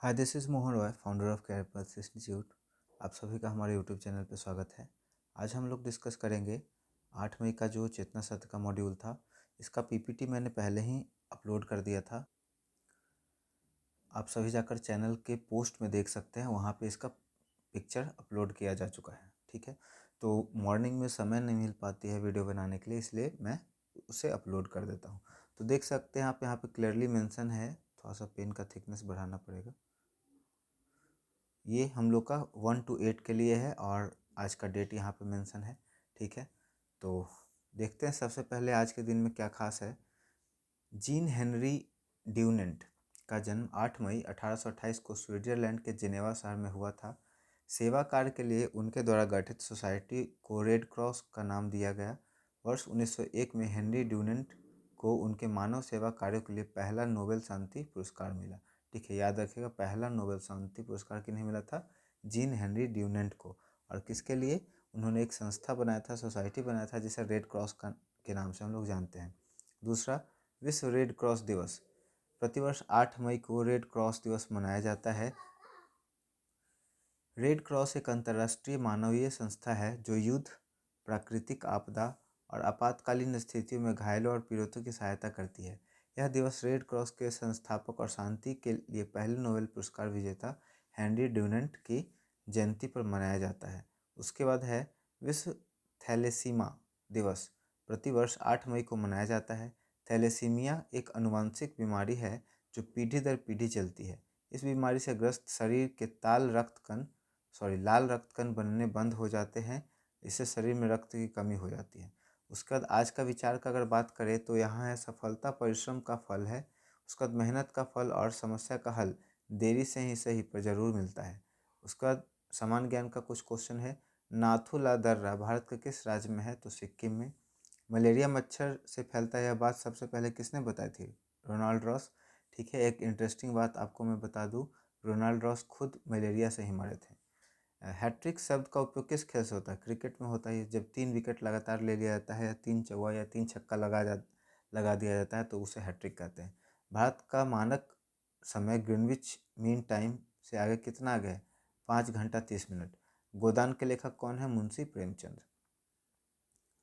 Hi, this is Mohan Roy, founder of Career Pulse Institute. आप सभी का हमारे यूट्यूब चैनल पर स्वागत है। आज हम लोग डिस्कस करेंगे 8 मई का जो चेतना सत्र का मॉड्यूल था। इसका पीपीटी मैंने पहले ही अपलोड कर दिया था। आप सभी जाकर चैनल के पोस्ट में देख सकते हैं, वहाँ पे इसका पिक्चर अपलोड किया जा चुका है। ठीक है, तो मॉर्निंग में समय नहीं मिल पाती है वीडियो बनाने के लिए, इसलिए मैं उसे अपलोड कर देता हूँ। तो देख सकते हैं आप, यहाँ पे क्लियरली मेंशन है। थोड़ा सा पेन का थिकनेस बढ़ाना पड़ेगा। ये हम लोग का 1 to 8 के लिए है और आज का डेट यहाँ पे मेंशन है। ठीक है, तो देखते हैं सबसे पहले आज के दिन में क्या खास है। जीन हेनरी ड्यूनेंट का जन्म 8 मई 1828 को स्विट्जरलैंड के जेनेवा शहर में हुआ था। सेवा कार्य के लिए उनके द्वारा गठित सोसाइटी को रेड क्रॉस का नाम दिया गया। वर्ष 1901 में हेनरी ड्यूनेंट को उनके मानव सेवा कार्यों के लिए पहला नोबेल शांति पुरस्कार मिला। ठीक है, याद रखिएगा, पहला नोबेल शांति पुरस्कार किन्हें मिला था? जीन हेनरी ड्यूनेंट को। और किसके लिए? उन्होंने एक संस्था बनाया था, सोसाइटी बनाया था, जिसे रेड क्रॉस का के नाम से हम लोग जानते हैं। दूसरा, विश्व रेड क्रॉस दिवस। प्रतिवर्ष 8 मई को रेड क्रॉस दिवस मनाया जाता है। रेड क्रॉस एक अंतर्राष्ट्रीय मानवीय संस्था है जो युद्ध, प्राकृतिक आपदा और आपातकालीन स्थितियों में घायलों और पीड़ितों की सहायता करती है। यह दिवस रेड क्रॉस के संस्थापक और शांति के लिए पहले नोबेल पुरस्कार विजेता हेनरी ड्यूनेंट की जयंती पर मनाया जाता है। उसके बाद है विश्व थैलेसीमा दिवस। प्रतिवर्ष 8 मई को मनाया जाता है। थैलेसीमिया एक आनुवंशिक बीमारी है जो पीढ़ी दर पीढ़ी चलती है। इस बीमारी से ग्रस्त शरीर के लाल रक्त कण बनने बंद हो जाते हैं। इससे शरीर में रक्त की कमी हो जाती है। उसके बाद आज का विचार का अगर बात करें तो यहाँ है, सफलता परिश्रम का फल है। उसके बाद मेहनत का फल और समस्या का हल देरी से ही सही पर जरूर मिलता है। उसके बाद समान ज्ञान का कुछ क्वेश्चन है। नाथू ला दर्रा भारत के किस राज्य में है? तो सिक्किम में। मलेरिया मच्छर से फैलता है, यह बात सबसे पहले किसने बताई थी? Ronald Ross. ठीक है, एक इंटरेस्टिंग बात आपको मैं बता दूं, रोनाल्ड रॉस खुद मलेरिया से ही मरे थे। हैट्रिक शब्द का उपयोग किस खेल से होता है? क्रिकेट में होता है। जब 3 विकेट लगातार ले लिया जाता है, या 3 चौका या 3 छक्का लगा दिया जाता है, तो उसे हैट्रिक कहते हैं। भारत का मानक समय ग्रीनविच मीन टाइम से आगे कितना आगे है? 5 घंटा 30 मिनट। गोदान के लेखक कौन है? मुंशी प्रेमचंद।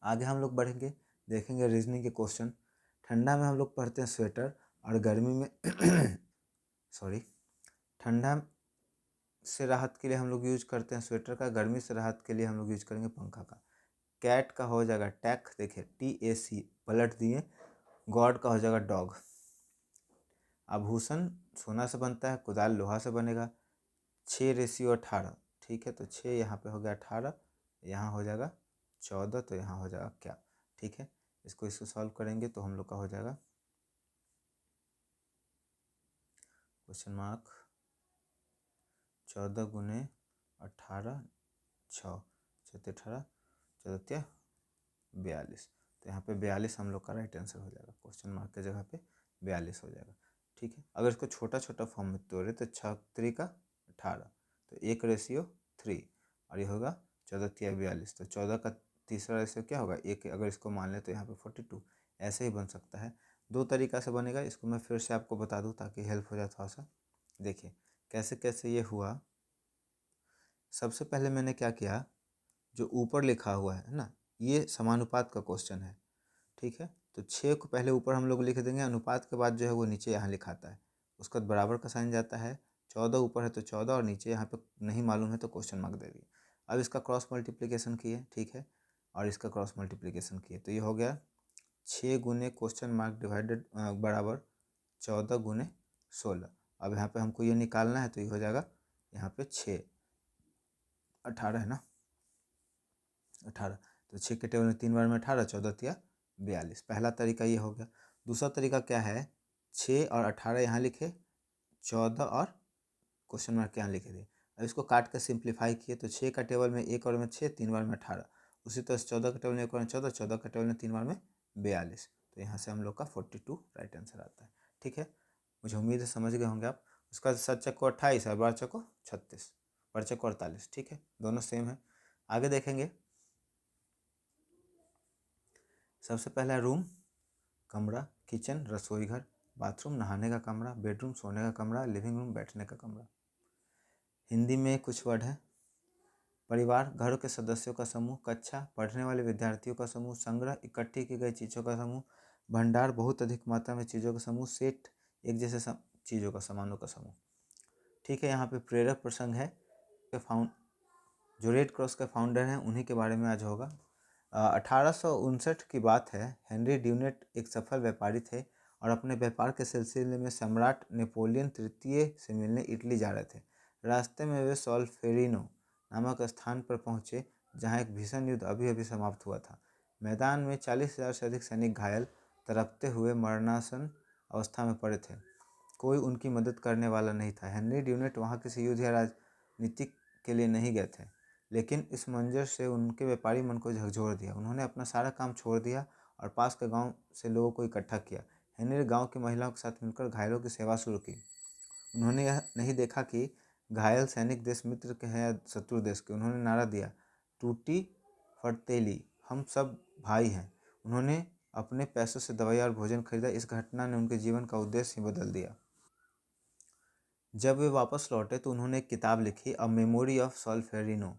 आगे हम लोग बढ़ेंगे, देखेंगे रीजनिंग के क्वेश्चन। ठंडा में हम लोग पढ़ते हैं स्वेटर, और गर्मी में सॉरी, ठंडा से राहत के लिए हम लोग यूज करते हैं स्वेटर का, गर्मी से राहत के लिए हम लोग यूज करेंगे पंखा का। कैट का हो जाएगा टैक, देखिए TAC पलट दिए। गॉड का हो जाएगा डॉग। आभूषण सोना से बनता है, कुदाल लोहा से बनेगा। 6:18। ठीक है, तो 6 यहाँ पे हो गया 18, यहाँ हो जाएगा 14, तो यहाँ हो जाएगा क्या? ठीक है, इसको सॉल्व करेंगे तो हम लोग का हो जाएगा क्वेश्चन मार्क 14 गुने 18, 6 7 18, 14 42। तो यहाँ पे 42 हम लोग का राइट आंसर हो जाएगा। क्वेश्चन मार्क के जगह पे 42 हो जाएगा। ठीक है, अगर इसको छोटा छोटा फॉर्म में तोड़े तो 6×3=18, तो 1:3, और ये होगा 14×3=42। तो 14 का तीसरा रेशियो क्या होगा? 1। अगर इसको मान लें तो यहाँ पे 42 ऐसे ही बन सकता है। दो तरीका से बनेगा, इसको मैं फिर से आपको बता दूँ ताकि हेल्प हो जाए थोड़ा सा। देखिए कैसे कैसे ये हुआ। सबसे पहले मैंने क्या किया, जो ऊपर लिखा हुआ है ना, ये समानुपात का क्वेश्चन है। ठीक है, तो 6 को पहले ऊपर हम लोग लिख देंगे, अनुपात के बाद जो है वो नीचे यहाँ लिखाता है। उसके बाद बराबर का साइन जाता है। 14 ऊपर है तो 14, और नीचे यहाँ पे नहीं मालूम है तो क्वेश्चन मार्क दे दिए। अब इसका क्रॉस मल्टीप्लिकेशन किए, ठीक है, और इसका क्रॉस मल्टीप्लिकेशन किए, तो ये हो गया 6 गुने क्वेश्चन मार्क डिवाइडेड बराबर 14×16। अब यहाँ पे हमको ये निकालना है, तो ये हो जाएगा यहाँ पे 6 18 है ना, 18। तो 6 के टेबल में 3 बार में 18, 14×3=42। पहला तरीका ये हो गया। दूसरा तरीका क्या है, 6 और 18 यहाँ लिखे, 14 और क्वेश्चन मार्क यहाँ लिखे थे। अब इसको काट कर सिंप्लीफाई किए, तो 6 का टेबल में 1 बार में 6, 3 बार में 18। उसी तरह से 14 का टेबल में 1 बार में 14, 14 का टेबल में 3 बार में 42। तो यहाँ से हम लोग का 42 राइट आंसर आता है। ठीक है, मुझे उम्मीद है समझ गए होंगे आप। उसका 7 चक्को 28 और 12 चक्को 36, 12 चक्को 48। ठीक है, दोनों सेम है। आगे देखेंगे। सबसे पहला रूम, कमरा, किचन, रसोई घर। बाथरूम नहाने का कमरा, बेडरूम सोने का कमरा, लिविंग रूम बैठने का कमरा। हिंदी में कुछ वर्ड है। परिवार घरों के सदस्यों का समूह, कक्षा पढ़ने वाले विद्यार्थियों का समूह, संग्रह इकट्ठी की गई चीज़ों का समूह, भंडार बहुत अधिक मात्रा में चीज़ों का समूह, सेट एक जैसे चीज़ों का सामानों का समूह। ठीक है, यहाँ पे प्रेरक प्रसंग है। जो रेड क्रॉस के फाउंडर हैं उन्हीं के बारे में आज होगा। 1859 की बात है। हेनरी ड्यूनेट एक सफल व्यापारी थे और अपने व्यापार के सिलसिले में सम्राट नेपोलियन तृतीय से मिलने इटली जा रहे थे। रास्ते में वे सोल्फेरिनो नामक स्थान पर पहुंचे जहां एक भीषण युद्ध अभी अभी समाप्त हुआ था। मैदान में 40,000 से अधिक सैनिक घायल, तड़पते हुए मरणासन अवस्था में पड़े थे। कोई उनकी मदद करने वाला नहीं था। हेनरी ड्यूनेट वहां किसी युद्ध या राजनीतिक के लिए नहीं गए थे, लेकिन इस मंजर से उनके व्यापारी मन को झकझोर दिया। उन्होंने अपना सारा काम छोड़ दिया और पास के गांव से लोगों को इकट्ठा किया। हेनरी गांव की महिलाओं के साथ मिलकर घायलों की सेवा शुरू की। उन्होंने यह नहीं देखा कि घायल सैनिक देश मित्र के हैं या शत्रु देश के। उन्होंने नारा दिया, टूटी फरतेली, हम सब भाई हैं। उन्होंने अपने पैसों से दवाई और भोजन खरीदा। इस घटना ने उनके जीवन का उद्देश्य ही बदल दिया। जब वे वापस लौटे तो उन्होंने एक किताब लिखी, अ मेमोरी ऑफ सोल्फेरिनो।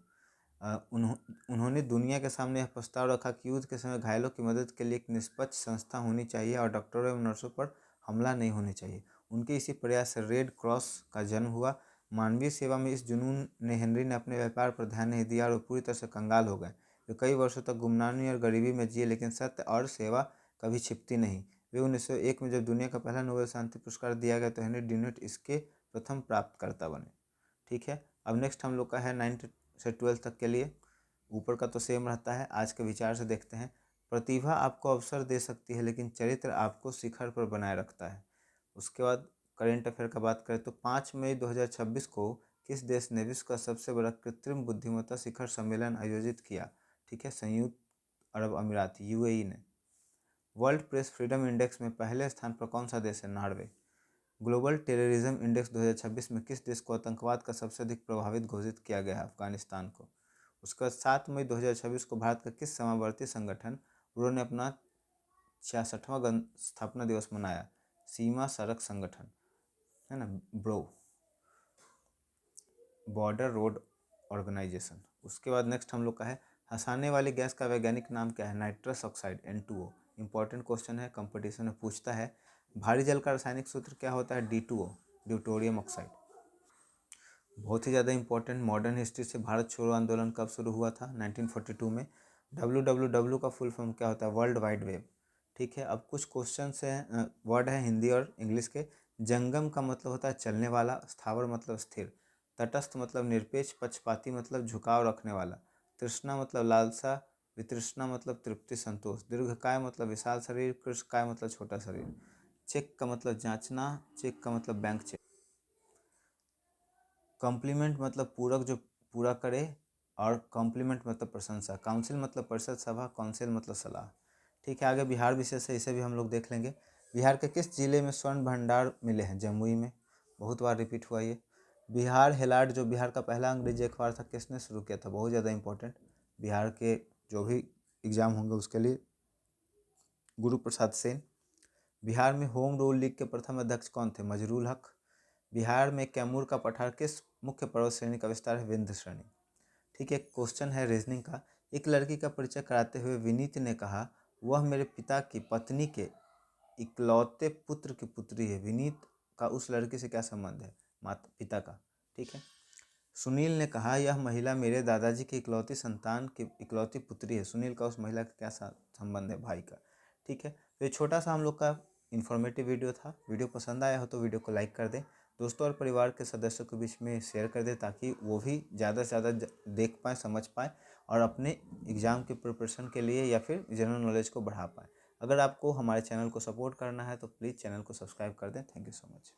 उन्होंने दुनिया के सामने यह प्रस्ताव रखा कि युद्ध के समय घायलों की मदद के लिए एक निष्पक्ष संस्था होनी चाहिए और डॉक्टरों एवं नर्सों पर हमला नहीं होनी चाहिए। उनके इसी प्रयास से रेड क्रॉस का जन्म हुआ। मानवीय सेवा में इस जुनून ने हेनरी ने अपने व्यापार पर ध्यान नहीं दिया और वो पूरी तरह से कंगाल हो गए। वे कई वर्षों तक गुमनामी और गरीबी में जिए, लेकिन सत्य और सेवा कभी छिपती नहीं। वे 1901 में जब दुनिया का पहला नोबेल शांति पुरस्कार दिया गया तो हेनरी ड्यूनेट इसके प्रथम प्राप्तकर्ता बने। ठीक है, अब नेक्स्ट हम लोग का है 9th से 12th तक के लिए। ऊपर का तो सेम रहता है। आज के विचार से देखते हैं। प्रतिभा आपको अवसर दे सकती है, लेकिन चरित्र आपको शिखर पर बनाए रखता है। उसके बाद करेंट अफेयर का बात करें तो 5 मई 2026 को किस देश ने विश्व का सबसे बड़ा कृत्रिम बुद्धिमत्ता शिखर सम्मेलन आयोजित किया? ठीक है, संयुक्त अरब अमीरात यूएई ने। वर्ल्ड प्रेस फ्रीडम इंडेक्स में पहले स्थान पर कौन सा देश है? नॉर्वे। ग्लोबल टेररिज्म इंडेक्स 2026 में किस देश को आतंकवाद का सबसे अधिक प्रभावित घोषित किया गया है? अफगानिस्तान को। उसके बाद 7 मई 2026 को भारत का किस समावर्ती संगठन ब्रो ने अपना 66वां स्थापना दिवस मनाया? सीमा सड़क संगठन, है ना, ब्रो, बॉर्डर रोड ऑर्गेनाइजेशन। उसके बाद नेक्स्ट हम लोग का है, हंसाने वाली गैस का वैज्ञानिक नाम क्या है? Nitrous oxide, N2O। Important question है, कंपटीशन में पूछता है। भारी जल का रासायनिक सूत्र क्या होता है? D2O, deuterium oxide. बहुत ही ज़्यादा इंपॉर्टेंट, मॉडर्न हिस्ट्री से भारत छोड़ो आंदोलन कब शुरू हुआ था? 1942 में। WWW का फुल फॉर्म क्या होता है? World wide web. ठीक है, अब कुछ क्वेश्चन हैं, वर्ड है हिंदी और इंग्लिश के। जंगम का मतलब होता है चलने वाला, स्थावर मतलब स्थिर, तटस्थ मतलब निरपेक्ष, पक्षपाती मतलब झुकाव रखने वाला, तृष्णा मतलब लालसा, वितृष्णा मतलब तृप्ति संतोष, दीर्घकाय मतलब विशाल शरीर, कृशकाय मतलब छोटा शरीर, चेक का मतलब जांचना, चेक का मतलब बैंक चेक, कॉम्प्लीमेंट मतलब पूरक जो पूरा करे, और कॉम्प्लीमेंट मतलब प्रशंसा, काउंसिल मतलब परिषद सभा, काउंसिल मतलब सलाह। ठीक है, आगे बिहार विशेष है, इसे भी हम लोग देख लेंगे। बिहार के किस जिले में स्वर्ण भंडार मिले हैं? जमुई में। बहुत बार रिपीट हुआ ये। बिहार हेलाड जो बिहार का पहला अंग्रेजी अखबार था, किसने शुरू किया था? बहुत ज़्यादा इंपॉर्टेंट, बिहार के जो भी एग्जाम होंगे उसके लिए, गुरु प्रसाद सेन। बिहार में होम रूल लीग के प्रथम अध्यक्ष कौन थे? मजरूल हक। बिहार में कैमूर का पठार किस मुख्य पर्वत श्रेणी का विस्तार है? विंध्य श्रेणी। ठीक है, क्वेश्चन है रीजनिंग का। एक लड़की का परिचय कराते हुए विनीत ने कहा, वह मेरे पिता की पत्नी के इकलौते पुत्र की पुत्री है। विनीत का उस लड़की से क्या संबंध है? माता पिता का। ठीक है। सुनील ने कहा, यह महिला मेरे दादाजी की इकलौती संतान की इकलौती पुत्री है। सुनील का उस महिला का क्या संबंध है? भाई का। ठीक है, तो ये छोटा सा हम लोग का इन्फॉर्मेटिव वीडियो था। वीडियो पसंद आया हो तो वीडियो को लाइक कर दें, दोस्तों और परिवार के सदस्यों के बीच में शेयर कर दें, ताकि वो भी ज़्यादा से ज़्यादा देख पाएँ, समझ पाएँ और अपने एग्ज़ाम के प्रिपरेशन के लिए या फिर जनरल नॉलेज को बढ़ा पाएँ। अगर आपको हमारे चैनल को सपोर्ट करना है तो प्लीज़ चैनल को सब्सक्राइब कर दें। Thank you so much.